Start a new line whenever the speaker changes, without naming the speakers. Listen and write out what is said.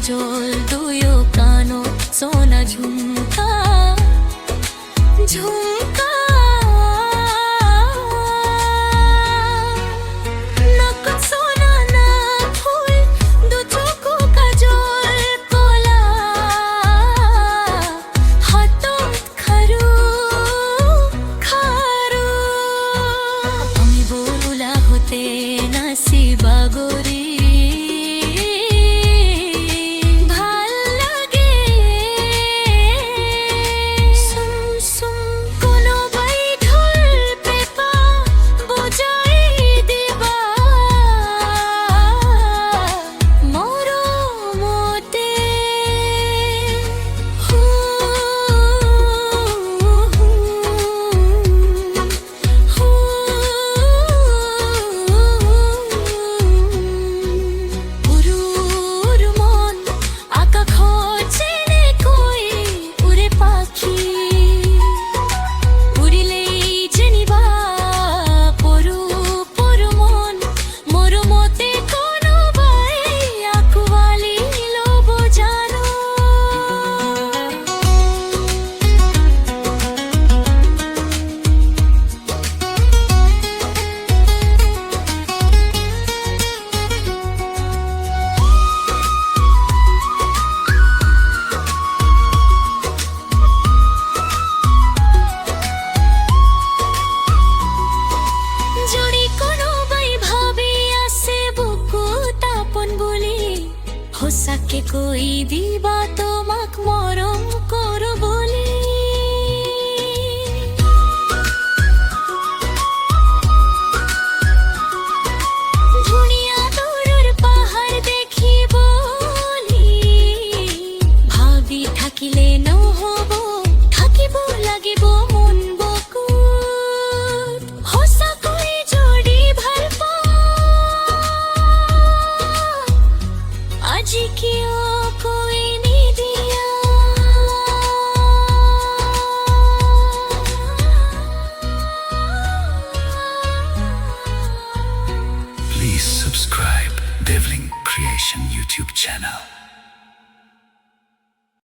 কাজল দুয়ো কানো সোনা ঝুমকা ঝুমকা নাক সোনা না ফুল দু চোখো কাজল কোলা হাতত খারু খারু আমি বলুলা হতে নাসি বাগরি হোসাকে কই দিবা তোমাক মরম করো বলি দুনিয়া দূরের পাহাড় দেখি বলি ভাবি থাকিলে নহব থাকিব লাগিব মন বকুত হোসাকৈ যদি ভাল আজি কিয় কৈ নিদিয়া
Please subscribe Devling Creation YouTube channel.